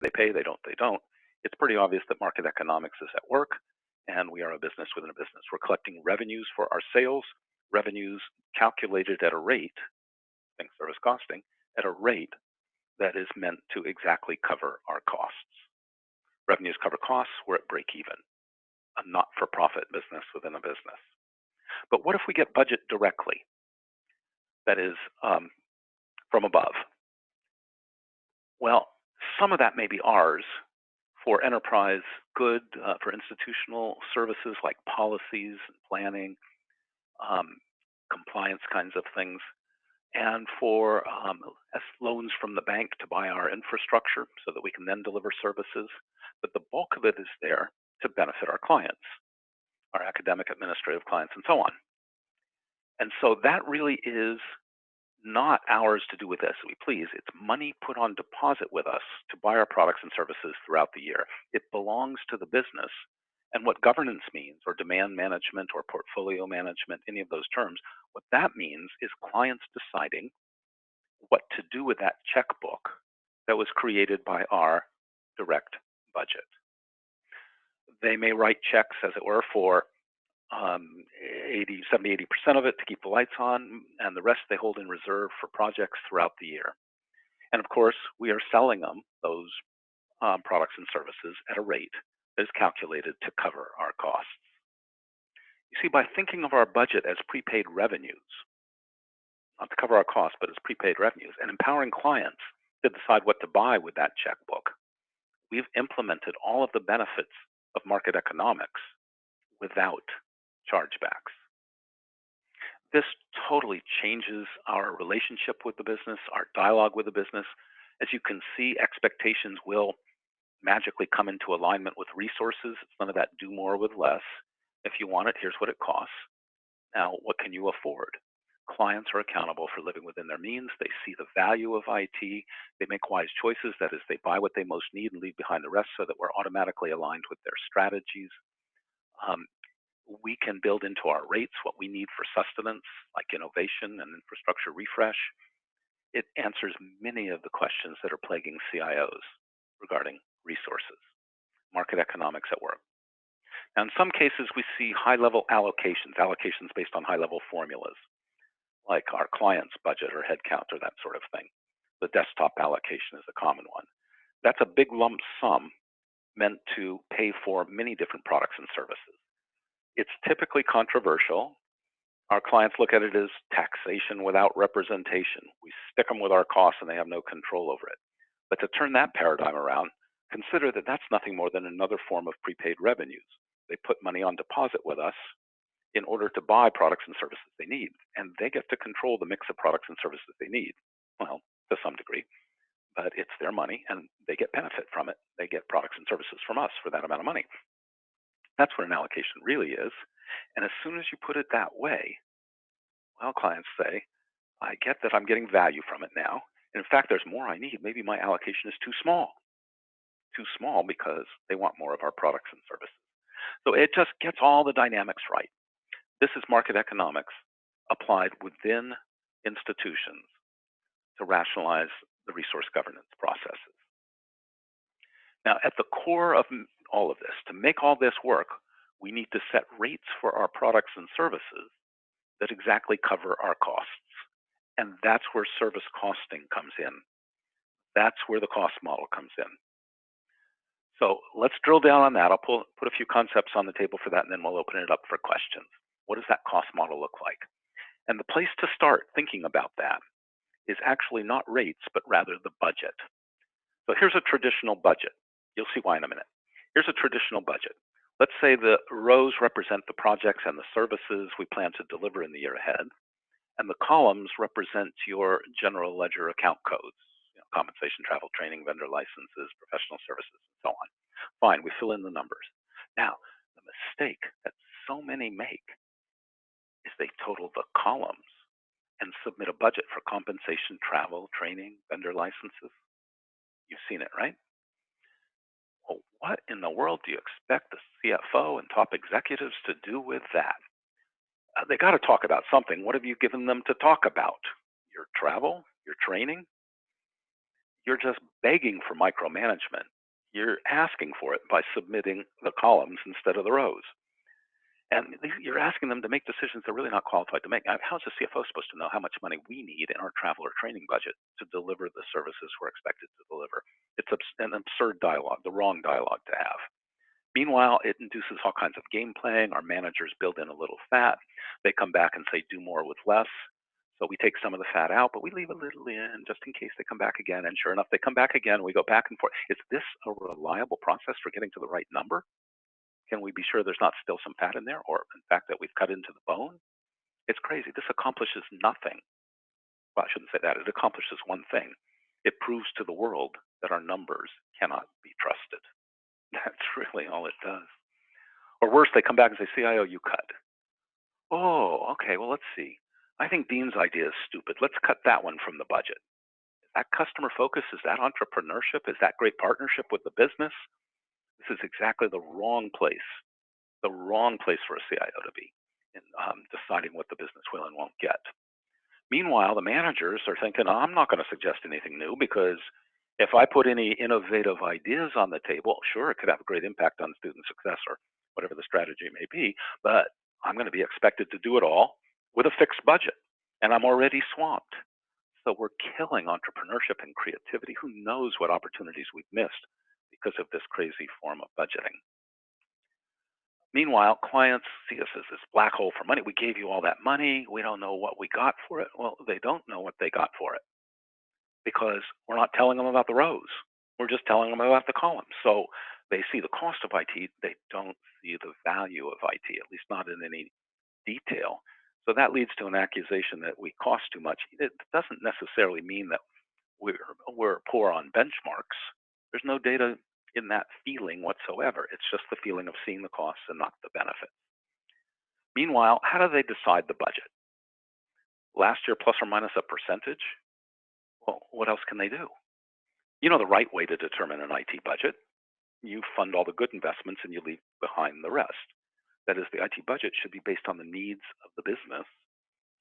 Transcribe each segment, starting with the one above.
They pay, they don't, they don't. It's pretty obvious that market economics is at work, and we are a business within a business. We're collecting revenues for our sales, revenues calculated at a rate, think service costing, at a rate that is meant to exactly cover our costs. Revenues cover costs, we're at break even, a not-for-profit business within a business. But what if we get budget directly? That is, from above. Well, some of that may be ours for enterprise good, for institutional services like policies and planning, compliance kinds of things, and for as loans from the bank to buy our infrastructure so that we can then deliver services. But the bulk of it is there to benefit our clients, our academic, administrative clients, and so on. And so that really is not ours to do with as we please. It's money put on deposit with us to buy our products and services throughout the year. It belongs to the business. And what governance means, or demand management, or portfolio management, any of those terms, what that means is clients deciding what to do with that checkbook that was created by our direct budget. They may write checks, as it were, for 70, 80% of it to keep the lights on, and the rest they hold in reserve for projects throughout the year. And of course, we are selling them, those products and services, at a rate that is calculated to cover our costs. You see, by thinking of our budget as prepaid revenues, not to cover our costs, but as prepaid revenues, and empowering clients to decide what to buy with that checkbook, we've implemented all of the benefits of market economics without chargebacks. This totally changes our relationship with the business, our dialogue with the business. As you can see, expectations will magically come into alignment with resources. It's none of that do more with less. If you want it, here's what it costs. Now, what can you afford? Clients are accountable for living within their means. They see the value of IT. They make wise choices. That is, they buy what they most need and leave behind the rest so that we're automatically aligned with their strategies. We can build into our rates what we need for sustenance, like innovation and infrastructure refresh. It answers many of the questions that are plaguing CIOs regarding resources, market economics at work. Now, in some cases, we see high-level allocations based on high-level formulas, like our client's budget or headcount or that sort of thing. The desktop allocation is a common one. That's a big lump sum meant to pay for many different products and services. It's typically controversial. Our clients look at it as taxation without representation. We stick them with our costs and they have no control over it. But to turn that paradigm around, consider that that's nothing more than another form of prepaid revenues. They put money on deposit with us in order to buy products and services they need, and they get to control the mix of products and services they need. Well, to some degree, but it's their money and they get benefit from it. They get products and services from us for that amount of money. That's what an allocation really is. And as soon as you put it that way, well, clients say, I get that I'm getting value from it now. And in fact, there's more I need. Maybe my allocation is too small because they want more of our products and services. So it just gets all the dynamics right. This is market economics applied within institutions to rationalize the resource governance processes. Now, at the core of all of this, to make all this work, we need to set rates for our products and services that exactly cover our costs. And that's where service costing comes in. That's where the cost model comes in. So let's drill down on that. I'll put a few concepts on the table for that, and then we'll open it up for questions. What does that cost model look like? And the place to start thinking about that is actually not rates, but rather the budget. So here's a traditional budget. You'll see why in a minute. Here's a traditional budget. Let's say the rows represent the projects and the services we plan to deliver in the year ahead, and the columns represent your general ledger account codes, compensation, travel, training, vendor licenses, professional services, and so on. Fine, we fill in the numbers. Now, the mistake that so many make is they total the columns and submit a budget for compensation, travel, training, vendor licenses. You've seen it, right? Well, what in the world do you expect the CFO and top executives to do with that? They got to talk about something. What have you given them to talk about? Your travel? Your training? you're just begging for micromanagement. You're asking for it by submitting the columns instead of the rows. And you're asking them to make decisions they're really not qualified to make. How's the CFO supposed to know how much money we need in our travel or training budget to deliver the services we're expected to deliver? It's an absurd dialogue, the wrong dialogue to have. Meanwhile, it induces all kinds of game playing. Our managers build in a little fat. They come back and say, do more with less. So we take some of the fat out, but we leave a little in just in case they come back again. And sure enough, they come back again. We go back and forth. Is this a reliable process for getting to the right number? Can we be sure there's not still some fat in there, or in fact that we've cut into the bone? It's crazy. This accomplishes nothing. Well, I shouldn't say that. It accomplishes one thing. It proves to the world that our numbers cannot be trusted. That's really all it does. Or worse, they come back and say, CIO, you cut. Oh, okay, well, let's see. I think Dean's idea is stupid. Let's cut that one from the budget. Is that customer focus? Is that entrepreneurship? Is that great partnership with the business? This is exactly the wrong place for a CIO to be in deciding what the business will and won't get. Meanwhile, the managers are thinking, oh, I'm not going to suggest anything new because if I put any innovative ideas on the table, sure, it could have a great impact on student success or whatever the strategy may be, but I'm going to be expected to do it all with a fixed budget, and I'm already swamped. So we're killing entrepreneurship and creativity. Who knows what opportunities we've missed because of this crazy form of budgeting. Meanwhile, clients see us as this black hole for money. We gave you all that money. We don't know what we got for it. Well, they don't know what they got for it because we're not telling them about the rows. We're just telling them about the columns. So they see the cost of IT. They don't see the value of IT, at least not in any detail. So that leads to an accusation that we cost too much. It doesn't necessarily mean that we're poor on benchmarks. There's no data in that feeling whatsoever. It's just the feeling of seeing the costs and not the benefit. Meanwhile, how do they decide the budget? Last year, plus or minus a percentage? Well, what else can they do? You know the right way to determine an IT budget. You fund all the good investments and you leave behind the rest. That is, the IT budget should be based on the needs of the business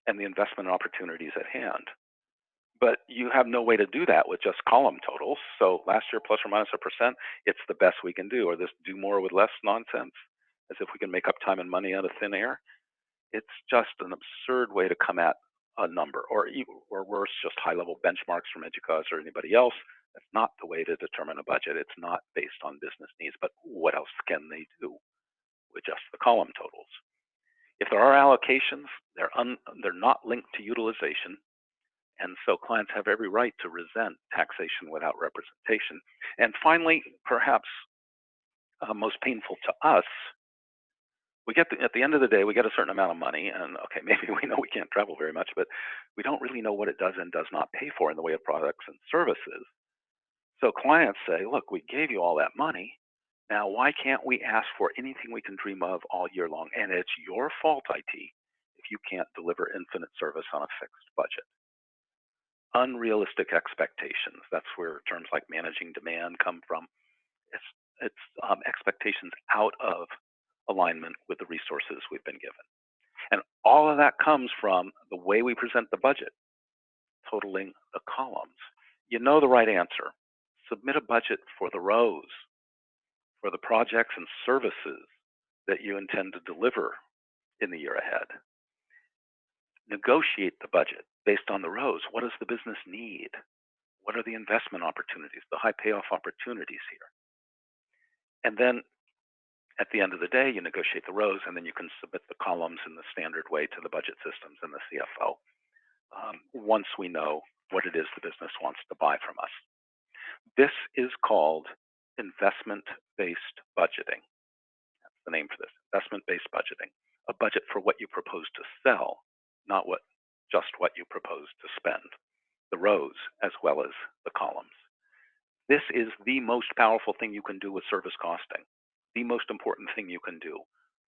and the investment opportunities at hand. But you have no way to do that with just column totals. So last year, plus or minus a percent, it's the best we can do. Or this do more with less nonsense, as if we can make up time and money out of thin air. It's just an absurd way to come at a number, or worse, just high-level benchmarks from Educause or anybody else. That's not the way to determine a budget. It's not based on business needs. But what else can they do with just the column totals? If there are allocations, they're not linked to utilization. And so clients have every right to resent taxation without representation. And finally, perhaps most painful to us, we get at the end of the day, we get a certain amount of money, and okay, maybe we know we can't travel very much, but we don't really know what it does and does not pay for in the way of products and services. So clients say, look, we gave you all that money. Now, why can't we ask for anything we can dream of all year long? And it's your fault, IT, if you can't deliver infinite service on a fixed budget. Unrealistic expectations. That's where terms like managing demand come from. It's expectations out of alignment with the resources we've been given. And all of that comes from the way we present the budget, totaling the columns. You know the right answer. Submit a budget for the rows, for the projects and services that you intend to deliver in the year ahead. Negotiate the budget based on the rows. What does the business need? What are the investment opportunities, the high payoff opportunities here? And then at the end of the day, you negotiate the rows, and then you can submit the columns in the standard way to the budget systems and the CFO once we know what it is the business wants to buy from us. This is called investment-based budgeting. That's the name for this, investment-based budgeting. A budget for what you propose to sell, not just what you propose to spend, the rows as well as the columns. This is the most powerful thing you can do with service costing, the most important thing you can do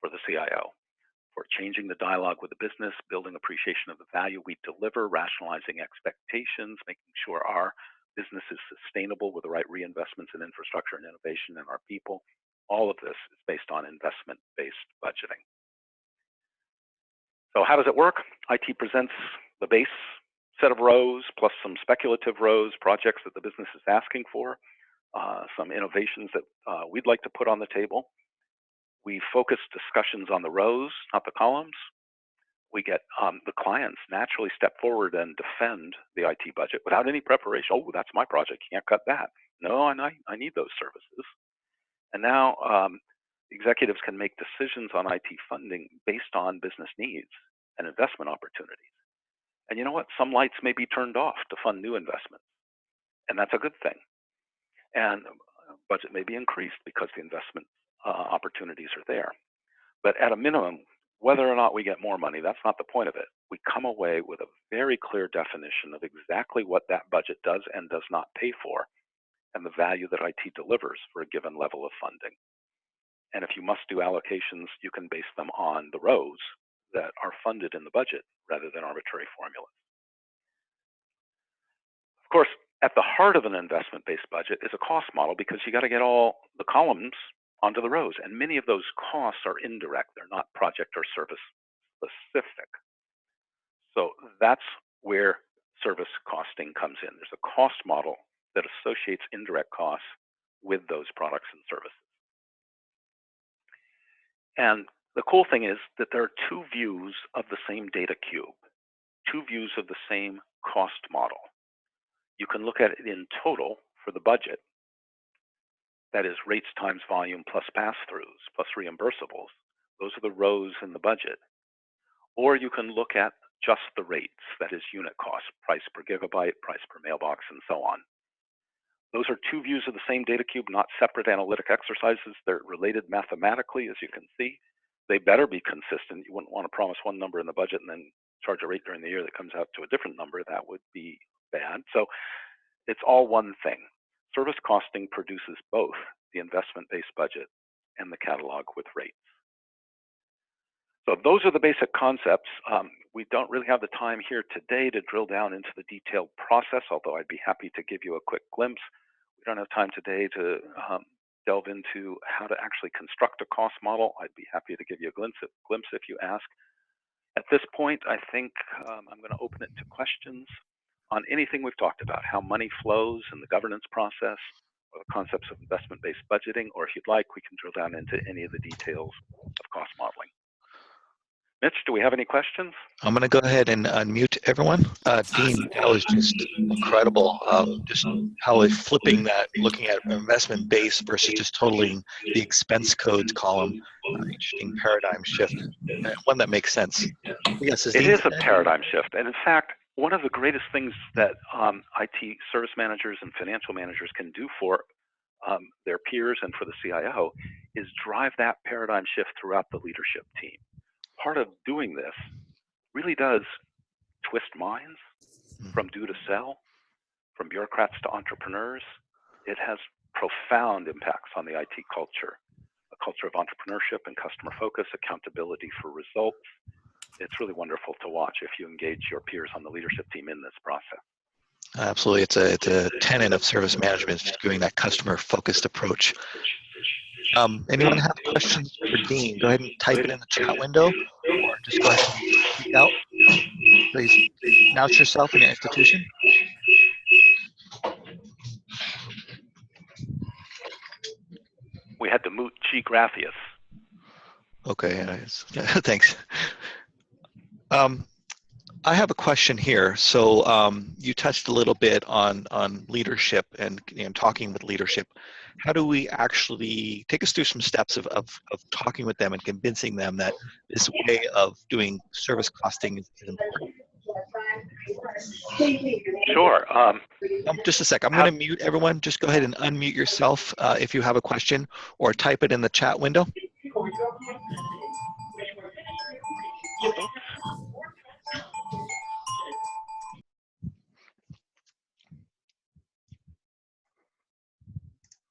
for the CIO, for changing the dialogue with the business, building appreciation of the value we deliver, rationalizing expectations, making sure our business is sustainable with the right reinvestments in infrastructure and innovation and our people. All of this is based on investment-based budgeting. So how does it work? IT presents the base set of rows plus some speculative rows, projects that the business is asking for, some innovations that we'd like to put on the table. We focus discussions on the rows, not the columns. We get the clients naturally step forward and defend the IT budget without any preparation. Oh, that's my project, can't cut that. No, I need those services. And now executives can make decisions on IT funding based on business needs and investment opportunities. And you know what? Some lights may be turned off to fund new investments, and that's a good thing. And budget may be increased because the investment opportunities are there. But at a minimum, whether or not we get more money, that's not the point of it. We come away with a very clear definition of exactly what that budget does and does not pay for, and the value that IT delivers for a given level of funding. And if you must do allocations, you can base them on the rows that are funded in the budget rather than arbitrary formulas. Of course, at the heart of an investment-based budget is a cost model, because you got to get all the columns onto the rows, and many of those costs are indirect. They're not project or service specific. So that's where service costing comes in. There's a cost model that associates indirect costs with those products and services. And the cool thing is that there are two views of the same data cube, two views of the same cost model. You can look at it in total for the budget. That is rates times volume plus pass-throughs plus reimbursables. Those are the rows in the budget. Or you can look at just the rates, that is unit cost, price per gigabyte, price per mailbox, and so on. Those are two views of the same data cube, not separate analytic exercises. They're related mathematically, as you can see. They better be consistent. You wouldn't want to promise one number in the budget and then charge a rate during the year that comes out to a different number. That would be bad. So it's all one thing. Service costing produces both the investment-based budget and the catalog with rates. So those are the basic concepts. We don't really have the time here today to drill down into the detailed process, although I'd be happy to give you a quick glimpse. We don't have time today to delve into how to actually construct a cost model. I'd be happy to give you a glimpse if you ask. At this point, I think I'm going to open it to questions on anything we've talked about, how money flows in the governance process, or the concepts of investment-based budgeting, or if you'd like, we can drill down into any of the details of cost modeling. Mitch, do we have any questions? I'm going to go ahead and unmute everyone. Dean, that was just incredible. Just how flipping that, looking at investment base versus just totaling the expense codes column. Interesting paradigm shift, one that makes sense. Yes, it is a paradigm shift. And in fact, one of the greatest things that IT service managers and financial managers can do for their peers and for the CIO is drive that paradigm shift throughout the leadership team. Part of doing this really does twist minds from do to sell, from bureaucrats to entrepreneurs. It has profound impacts on the IT culture, a culture of entrepreneurship and customer focus, accountability for results. It's really wonderful to watch if you engage your peers on the leadership team in this process. Absolutely, it's a tenet of service management, just doing that customer-focused approach. Anyone have questions for Dean? Go ahead and type it in the chat window, or just go ahead and speak out. Please announce yourself and your institution. We had to mute G. Graphius. Okay, thanks. I have a question here. So you touched a little bit on leadership and talking with leadership. How do we actually take us through some steps of talking with them and convincing them that this way of doing service costing is important? Sure. Just a sec. I'm going to mute everyone. Just go ahead and unmute yourself if you have a question, or type it in the chat window.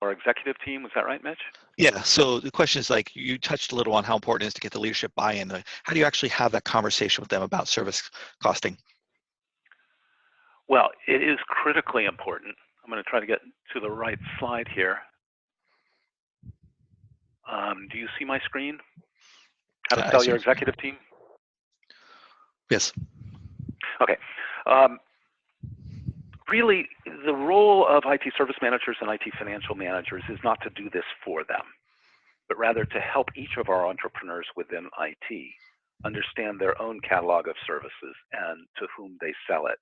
Our executive team, was that right, Mitch? Yeah, so the question is, like, you touched a little on how important it is to get the leadership buy-in. How do you actually have that conversation with them about service costing? Well, it is critically important. I'm going to try to get to the right slide here. Do you see my screen? How to sell your executive team? Yes. Okay. really, the role of IT service managers and IT financial managers is not to do this for them, but rather to help each of our entrepreneurs within IT understand their own catalog of services and to whom they sell it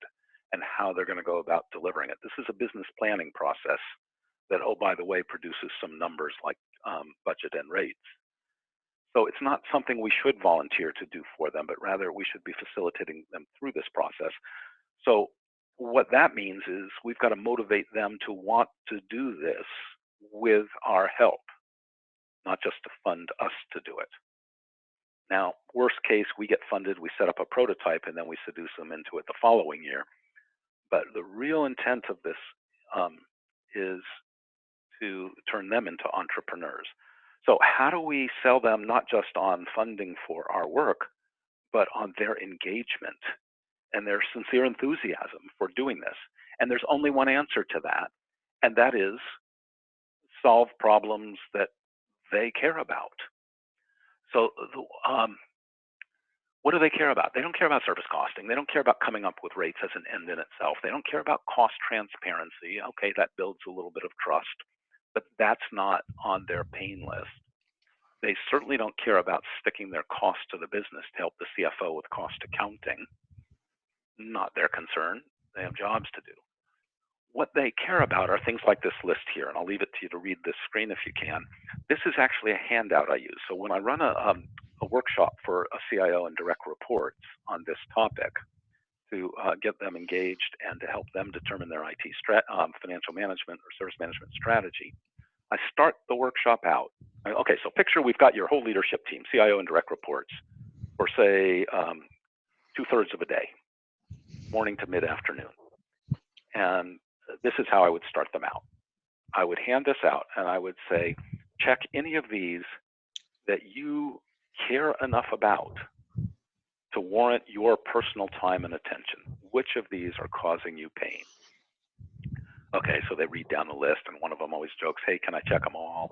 and how they're going to go about delivering it. This is a business planning process that, oh, by the way, produces some numbers like budget and rates. So it's not something we should volunteer to do for them, but rather we should be facilitating them through this process. So what that means is we've got to motivate them to want to do this with our help, not just to fund us to do it. Now, worst case, we get funded, we set up a prototype, and then we seduce them into it the following year. But the real intent of this is to turn them into entrepreneurs. So how do we sell them not just on funding for our work, but on their engagement and their sincere enthusiasm for doing this? And there's only one answer to that, and that is solve problems that they care about. So what do they care about? They don't care about service costing. They don't care about coming up with rates as an end in itself. They don't care about cost transparency. Okay, that builds a little bit of trust, but that's not on their pain list. They certainly don't care about sticking their cost to the business to help the CFO with cost accounting. Not their concern. They have jobs to do. What they care about are things like this list here, and I'll leave it to you to read this screen if you can. This is actually a handout I use. So when I run a workshop for a CIO and direct reports on this topic to get them engaged and to help them determine their IT financial management or service management strategy, I start the workshop out. Okay, so picture we've got your whole leadership team, CIO and direct reports, for say 2/3 of a day, morning to mid-afternoon. And this is how I would start them out. I would hand this out and I would say, check any of these that you care enough about to warrant your personal time and attention. Which of these are causing you pain? Okay, so they read down the list, and one of them always jokes, hey, can I check them all?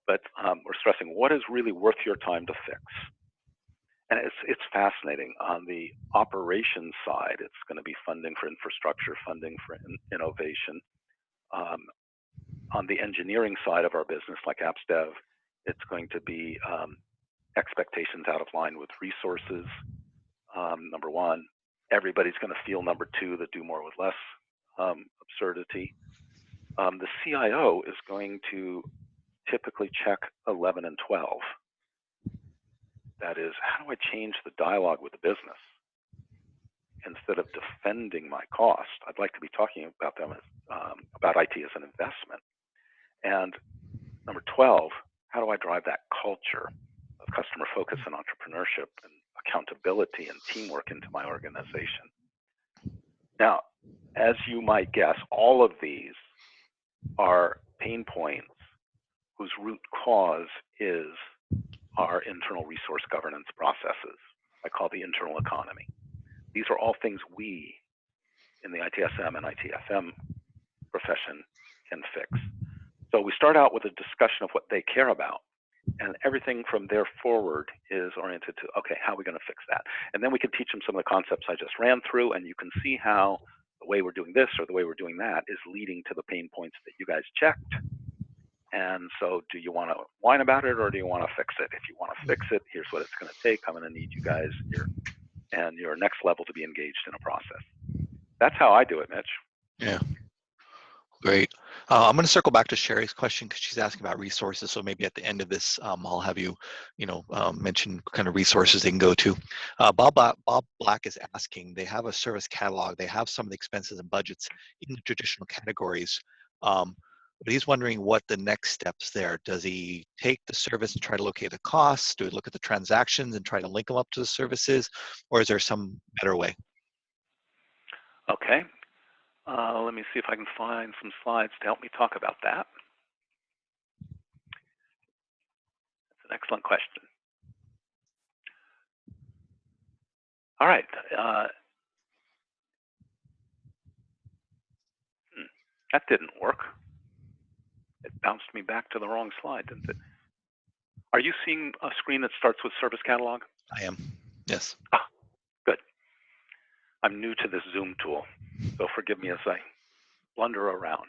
But we're stressing what is really worth your time to fix. And it's fascinating. On the operations side, it's going to be funding for infrastructure, funding for innovation. On the engineering side of our business, like apps dev, it's going to be expectations out of line with resources, number one. Everybody's going to feel number two, that do more with less absurdity. The CIO is going to typically check 11 and 12. That is, how do I change the dialogue with the business? Instead of defending my cost, I'd like to be talking about them as, about IT as an investment. And number 12, how do I drive that culture of customer focus and entrepreneurship and accountability and teamwork into my organization? Now, as you might guess, all of these are pain points whose root cause is our internal resource governance processes. I call the internal economy. These are all things we in the ITSM and ITFM profession can fix. So we start out with a discussion of what they care about, and everything from there forward is oriented to, okay, how are we going to fix that? And then we can teach them some of the concepts I just ran through, and you can see how the way we're doing this or the way we're doing that is leading to the pain points that you guys checked. And so do you want to whine about it or do you want to fix it? If you want to fix it, here's what it's going to take. I'm going to need you guys and your next level to be engaged in a process. That's how I do it, Mitch. Yeah, great. I'm going to circle back to Sherry's question because she's asking about resources. So maybe at the end of this, I'll have you, mention kind of resources they can go to. Bob Black is asking, they have a service catalog. They have some of the expenses and budgets in the traditional categories. But he's wondering what the next steps there. Does he take the service and try to locate the costs? Do we look at the transactions and try to link them up to the services? Or is there some better way? Okay. Let me see if I can find some slides to help me talk about that. That's an excellent question. All right. That didn't work. It bounced me back to the wrong slide, didn't it? Are you seeing a screen that starts with service catalog? I am, yes. Ah, good. I'm new to this Zoom tool, so forgive me as I blunder around.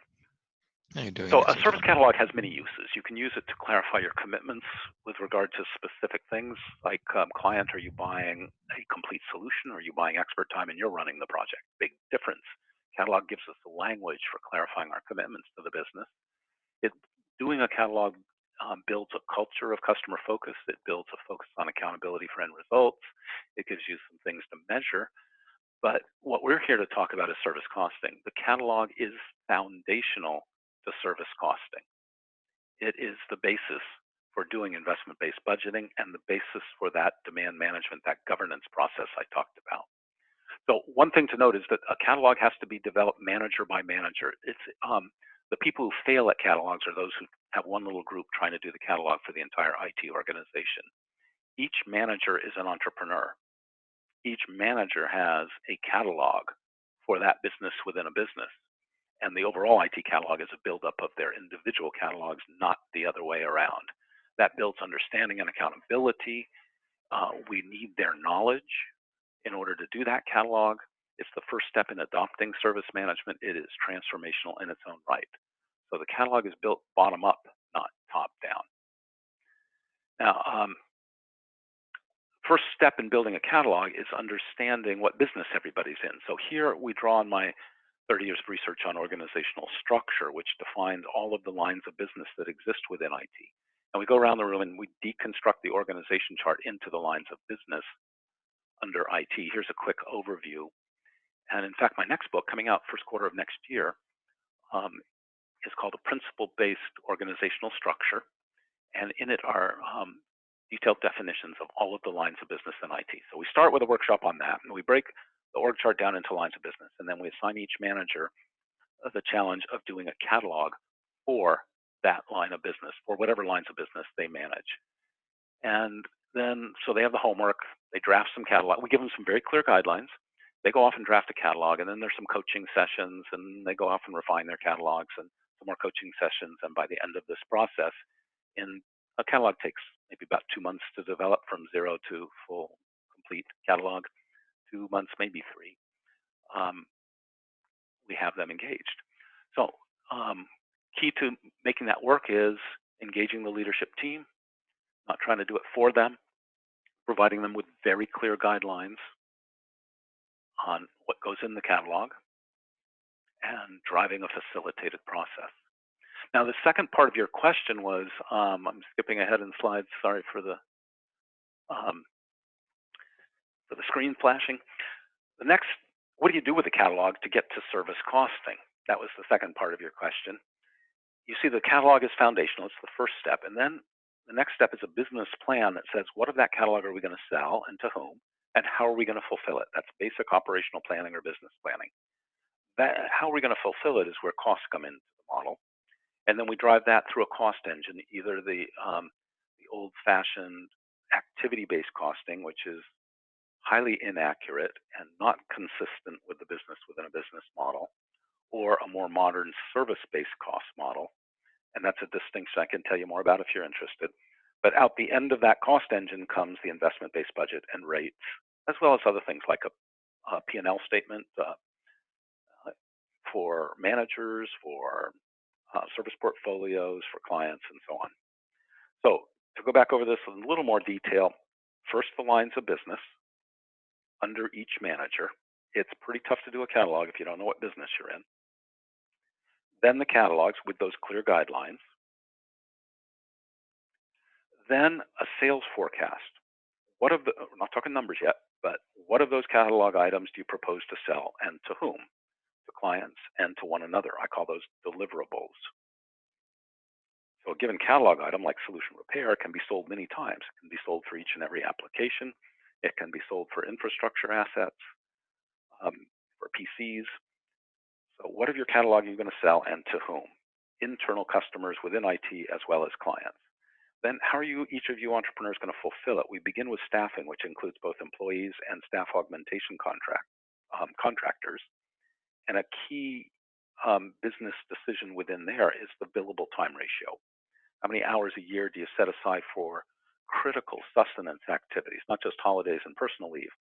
You're doing So an a excellent service job. catalog has many uses. You can use it to clarify your commitments with regard to specific things like client, are you buying a complete solution or are you buying expert time and you're running the project? Big difference. Catalog gives us the language for clarifying our commitments to the business. Doing a catalog builds a culture of customer focus. It builds a focus on accountability for end results. It gives you some things to measure. But what we're here to talk about is service costing. The catalog is foundational to service costing. It is the basis for doing investment-based budgeting and the basis for that demand management, that governance process I talked about. So one thing to note is that a catalog has to be developed manager by manager. It's the people who fail at catalogs are those who have one little group trying to do the catalog for the entire IT organization. Each manager is an entrepreneur. Each manager has a catalog for that business within a business. And the overall IT catalog is a buildup of their individual catalogs, not the other way around. That builds understanding and accountability. We need their knowledge in order to do that catalog. It's the first step in adopting service management. It is transformational in its own right. So the catalog is built bottom up, not top down. Now, first step in building a catalog is understanding what business everybody's in. So here we draw on my 30 years of research on organizational structure, which defined all of the lines of business that exist within IT. And we go around the room and we deconstruct the organization chart into the lines of business under IT. Here's a quick overview. And in fact, my next book coming out first quarter of next year is called A Principle-Based Organizational Structure. And in it are detailed definitions of all of the lines of business in IT. So we start with a workshop on that, and we break the org chart down into lines of business, and then we assign each manager the challenge of doing a catalog for that line of business, for whatever lines of business they manage. And then, so they have the homework, they draft some catalog, we give them some very clear guidelines, they go off and draft a catalog, and then there's some coaching sessions, and they go off and refine their catalogs, and some more coaching sessions, and by the end of this process, a catalog takes maybe about 2 months to develop from zero to full complete catalog, 2 months, maybe 3. We have them engaged. So key to making that work is engaging the leadership team, not trying to do it for them, providing them with very clear guidelines on what goes in the catalog, and driving a facilitated process. Now, the second part of your question was, I'm skipping ahead in slides, sorry for the screen flashing. The next, what do you do with the catalog to get to service costing? That was the second part of your question. You see the catalog is foundational, it's the first step, and then the next step is a business plan that says, what of that catalog are we going to sell and to whom, and how are we going to fulfill it? That's basic operational planning or business planning. How are we going to fulfill it is where costs come into the model. And then we drive that through a cost engine, either the old-fashioned activity-based costing, which is highly inaccurate and not consistent with the business within a business model, or a more modern service-based cost model. And that's a distinction I can tell you more about if you're interested. But out the end of that cost engine comes the investment-based budget and rates, as well as other things like a P&L statement for managers, for service portfolios, for clients, and so on. So to go back over this in a little more detail, first the lines of business under each manager. It's pretty tough to do a catalog if you don't know what business you're in. Then the catalogs with those clear guidelines. Then a sales forecast. We're not talking numbers yet, but what of those catalog items do you propose to sell and to whom? To clients and to one another. I call those deliverables. So a given catalog item like solution repair can be sold many times. It can be sold for each and every application. It can be sold for infrastructure assets, for PCs. So what of your catalog are you going to sell and to whom? Internal customers within IT as well as clients. Then how are each of you entrepreneurs going to fulfill it? We begin with staffing, which includes both employees and staff augmentation contractors. And a key business decision within there is the billable time ratio. How many hours a year do you set aside for critical sustenance activities, not just holidays and personal leave,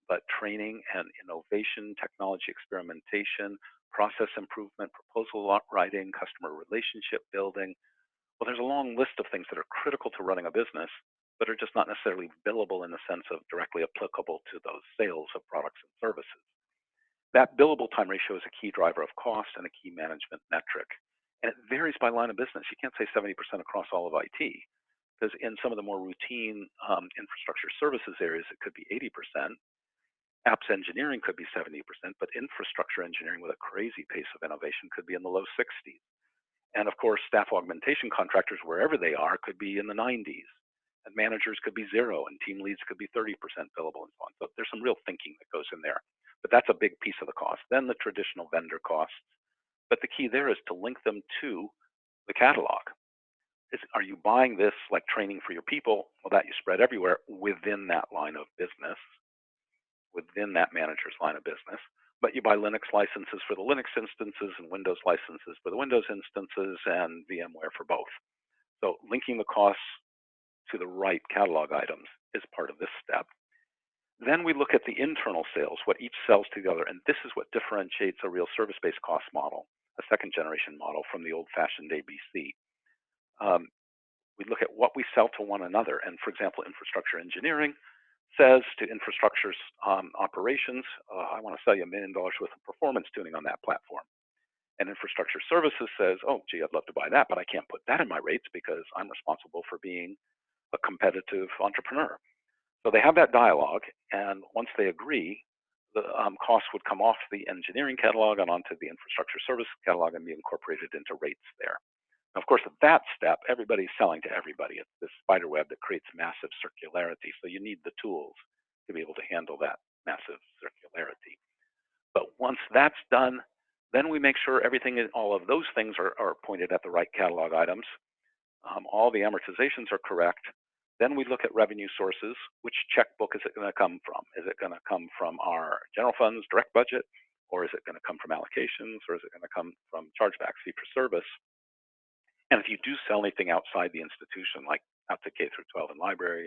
but training and innovation, technology experimentation, process improvement, proposal writing, customer relationship building. Well, there's a long list of things that are critical to running a business, but are just not necessarily billable in the sense of directly applicable to those sales of products and services. That billable time ratio is a key driver of cost and a key management metric. And it varies by line of business. You can't say 70% across all of IT, because in some of the more routine infrastructure services areas, it could be 80%. Apps engineering could be 70%, but infrastructure engineering with a crazy pace of innovation could be in the low 60s. And of course, staff augmentation contractors, wherever they are, could be in the 90s. And managers could be 0, and team leads could be 30% billable and so on. So there's some real thinking that goes in there. But that's a big piece of the cost. Then the traditional vendor costs. But the key there is to link them to the catalog. Are you buying this like training for your people? Well, that you spread everywhere within that line of business, within that manager's line of business. But you buy Linux licenses for the Linux instances and Windows licenses for the Windows instances and VMware for both. So linking the costs to the right catalog items is part of this step. Then we look at the internal sales, what each sells to the other, and this is what differentiates a real service-based cost model, a second-generation model from the old-fashioned ABC. We look at what we sell to one another, and for example, infrastructure engineering says to infrastructure's operations, I want to sell you $1 million worth of performance tuning on that platform. And infrastructure services says, oh, gee, I'd love to buy that, but I can't put that in my rates because I'm responsible for being a competitive entrepreneur. So they have that dialogue, and once they agree, the costs would come off the engineering catalog and onto the infrastructure service catalog and be incorporated into rates there. Now, of course, at that step, everybody's selling to everybody. It's this spider web that creates massive circularity, so you need the tools to be able to handle that massive circularity. But once that's done, then we make sure everything, all of those things are pointed at the right catalog items. All the amortizations are correct. Then we look at revenue sources. Which checkbook is it going to come from? Is it going to come from our general funds direct budget, or is it going to come from allocations, or is it going to come from chargebacks, fee for service? And if you do sell anything outside the institution, like out to K through 12 and library,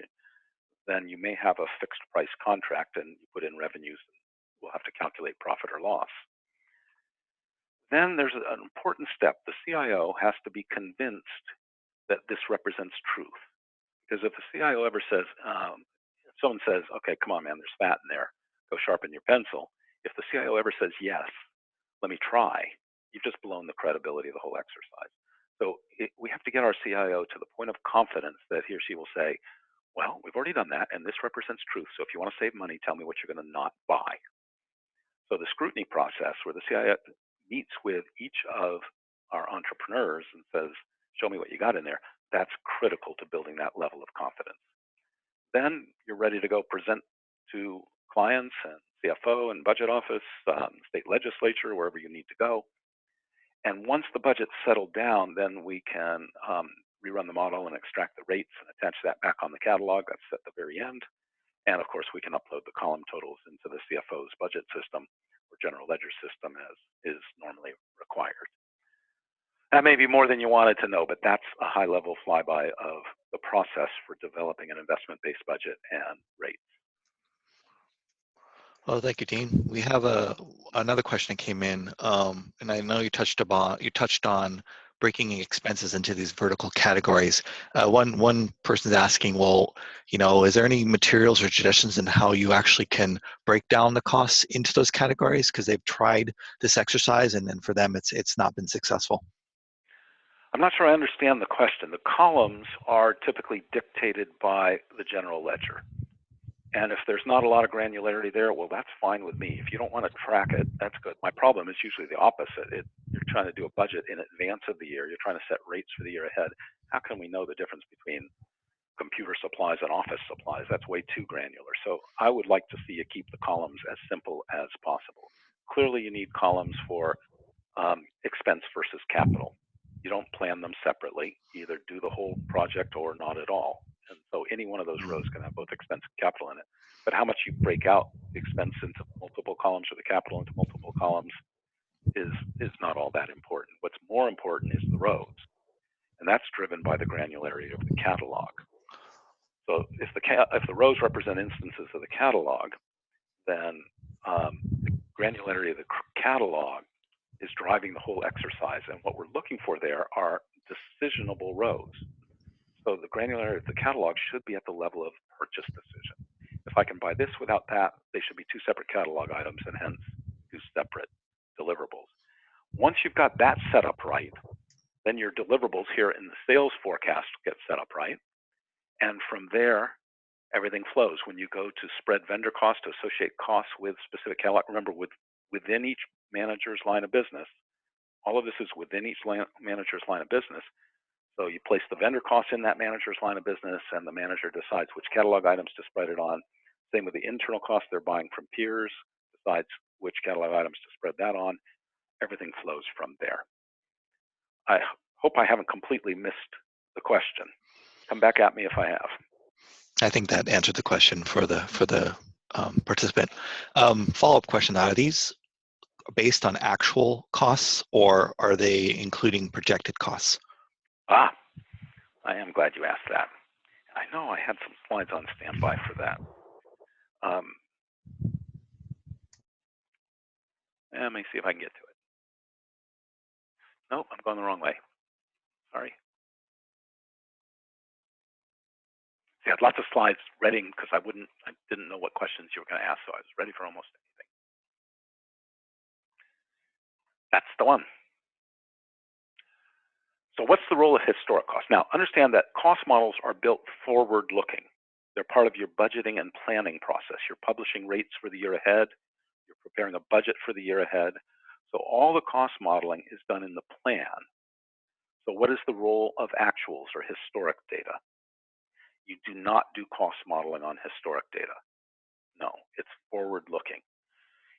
then you may have a fixed price contract and you put in revenues, and we'll have to calculate profit or loss. Then there's an important step. The CIO has to be convinced that this represents truth. Because if the CIO ever says, if someone says, okay, come on, man, there's fat in there, go sharpen your pencil. If the CIO ever says, yes, let me try, you've just blown the credibility of the whole exercise. So we have to get our CIO to the point of confidence that he or she will say, well, we've already done that, and this represents truth. So if you want to save money, tell me what you're going to not buy. So the scrutiny process where the CIO meets with each of our entrepreneurs and says, show me what you got in there, that's critical to building that level of confidence. Then you're ready to go present to clients and CFO and budget office, state legislature, wherever you need to go. And once the budget's settled down, then we can rerun the model and extract the rates and attach that back on the catalog. That's at the very end. And of course, we can upload the column totals into the CFO's budget system or general ledger system as is normally required. That may be more than you wanted to know, but that's a high-level flyby of the process for developing an investment-based budget and rates. Well, thank you, Dean. We have another question that came in, and I know you touched on breaking expenses into these vertical categories. One person's asking, well, is there any materials or suggestions in how you actually can break down the costs into those categories? Because they've tried this exercise, and then for them, it's not been successful. I'm not sure I understand the question. The columns are typically dictated by the general ledger. And if there's not a lot of granularity there, well, that's fine with me. If you don't want to track it, that's good. My problem is usually the opposite. You're trying to do a budget in advance of the year. You're trying to set rates for the year ahead. How can we know the difference between computer supplies and office supplies? That's way too granular. So I would like to see you keep the columns as simple as possible. Clearly, you need columns for expense versus capital. You don't plan them separately. You either do the whole project or not at all. And so any one of those rows can have both expense and capital in it. But how much you break out the expense into multiple columns or the capital into multiple columns is not all that important. What's more important is the rows. And that's driven by the granularity of the catalog. So if the rows represent instances of the catalog, then the granularity of the catalog is driving the whole exercise. And what we're looking for there are decisionable rows. So the granularity of the catalog should be at the level of purchase decision. If I can buy this without that, they should be two separate catalog items and hence two separate deliverables. Once you've got that set up right, then your deliverables here in the sales forecast get set up right. And from there, everything flows. When you go to spread vendor cost to associate costs with specific catalog, remember within each manager's line of business, all of this is within each manager's line of business. So you place the vendor costs in that manager's line of business and the manager decides which catalog items to spread it on. Same with the internal costs they're buying from peers, decides which catalog items to spread that on. Everything flows from there. I hope I haven't completely missed the question. Come back at me if I have. I think that answered the question for the participant. Follow-up question: are these based on actual costs, or are they including projected costs? I am glad you asked that. I know I had some slides on standby for that. Let me see if I can get to it. Nope, I'm going the wrong way. Sorry. See, I had lots of slides ready because I didn't know what questions you were going to ask, so I was ready for almost anything. That's the one. So what's the role of historic costs? Now, understand that cost models are built forward-looking. They're part of your budgeting and planning process. You're publishing rates for the year ahead. You're preparing a budget for the year ahead. So all the cost modeling is done in the plan. So what is the role of actuals or historic data? You do not do cost modeling on historic data. No, it's forward-looking.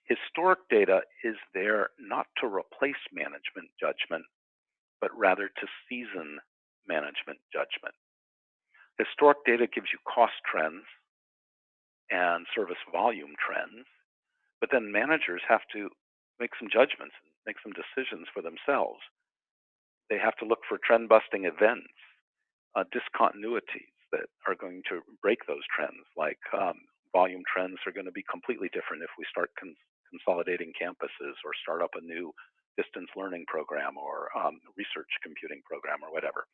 Historic data is there not to replace management judgment, but rather to season management judgment. Historic data gives you cost trends and service volume trends, but then managers have to make some judgments, make some decisions for themselves. They have to look for trend-busting events, discontinuities that are going to break those trends, like volume trends are going to be completely different if we start consolidating campuses or start up a new distance learning program or research computing program or whatever.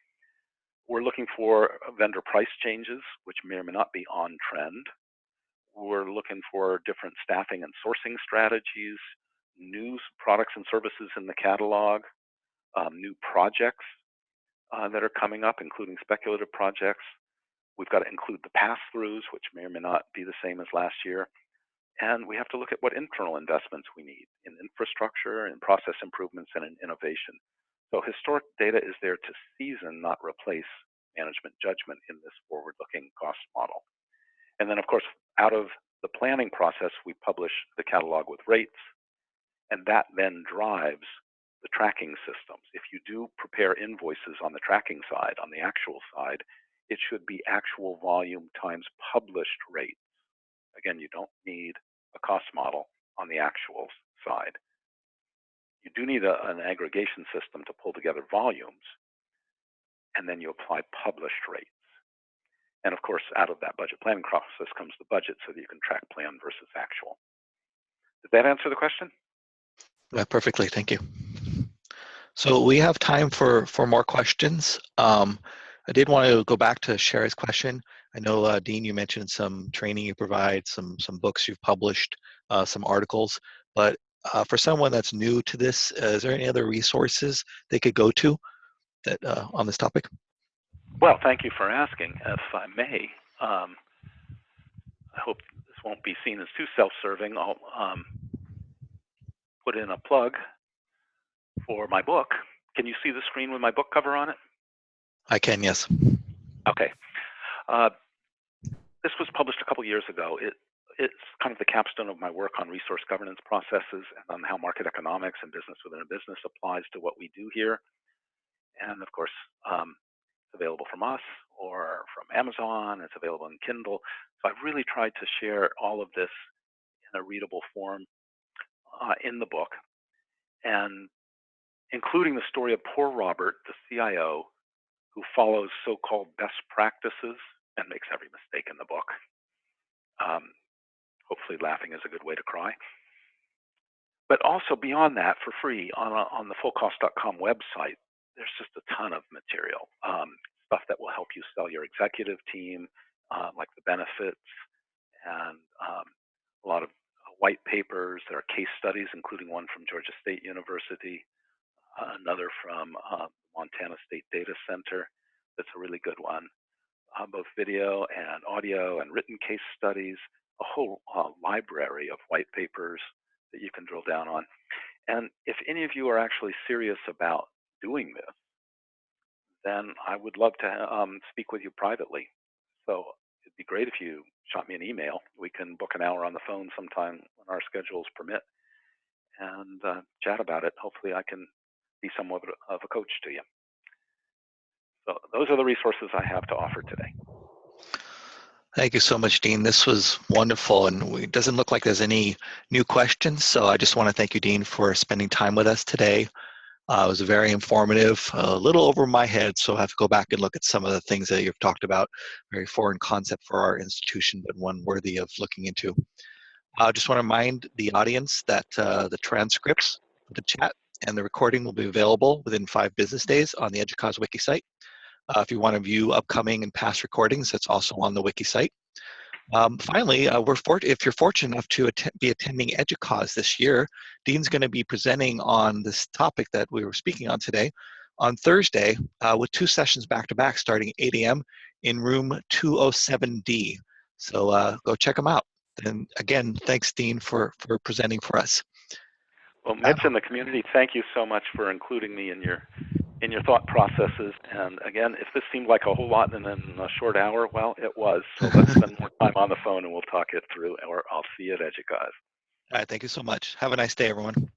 We're looking for vendor price changes, which may or may not be on trend. We're looking for different staffing and sourcing strategies, new products and services in the catalog, new projects that are coming up, including speculative projects. We've got to include the pass-throughs, which may or may not be the same as last year. And we have to look at what internal investments we need in infrastructure, in process improvements, and in innovation. So historic data is there to season, not replace management judgment in this forward-looking cost model. And then, of course, out of the planning process, we publish the catalog with rates, and that then drives the tracking systems. If you do prepare invoices on the tracking side, on the actual side, it should be actual volume times published rate. Again, you don't need a cost model on the actuals side. You do need an aggregation system to pull together volumes, and then you apply published rates. And of course, out of that budget planning process comes the budget so that you can track plan versus actual. Did that answer the question? Perfectly, thank you. So we have time for more questions. I did want to go back to Sherry's question. I know, Dean, you mentioned some training you provide, some books you've published, some articles, but for someone that's new to this, is there any other resources they could go to that on this topic? Well, thank you for asking. If I may, I hope this won't be seen as too self-serving. I'll put in a plug for my book. Can you see the screen with my book cover on it? I can, yes. Okay. This was published a couple years ago. It's kind of the capstone of my work on resource governance processes and on how market economics and business within a business applies to what we do here. And of course, it's available from us or from Amazon. It's available in Kindle. So I've really tried to share all of this in a readable form in the book, and including the story of poor Robert, the CIO, who follows so-called best practices and makes every mistake in the book. Hopefully laughing is a good way to cry. But also beyond that, for free on the fullcost.com website, there's just a ton of material, stuff that will help you sell your executive team, like the benefits, and a lot of white papers. There are case studies, including one from Georgia State University, another from Montana State Data Center. That's a really good one. Both video and audio and written case studies, a whole library of white papers that you can drill down on. And if any of you are actually serious about doing this, then I would love to speak with you privately. So it'd be great if you shot me an email. We can book an hour on the phone sometime when our schedules permit and chat about it. Hopefully I can be somewhat of a coach to you. So those are the resources I have to offer today. Thank you so much, Dean. This was wonderful, and it doesn't look like there's any new questions, so I just want to thank you, Dean, for spending time with us today. It was very informative, a little over my head, so I have to go back and look at some of the things that you've talked about. Very foreign concept for our institution, but one worthy of looking into. I just want to remind the audience that the transcripts, the chat, and the recording will be available within 5 business days on the EDUCAUSE wiki site. If you want to view upcoming and past recordings, that's also on the wiki site. Finally, if you're fortunate enough to be attending EDUCAUSE this year, Dean's going to be presenting on this topic that we were speaking on today on Thursday with 2 sessions back-to-back starting at 8 a.m. in room 207D. So go check them out. And again, thanks, Dean, for presenting for us. Well, Mitch and the community, thank you so much for including me in your thought processes. And again, if this seemed like a whole lot in a short hour, well, it was. So let's spend more time on the phone and we'll talk it through, or I'll see you at EDUCAUSE. All right, thank you so much. Have a nice day, everyone.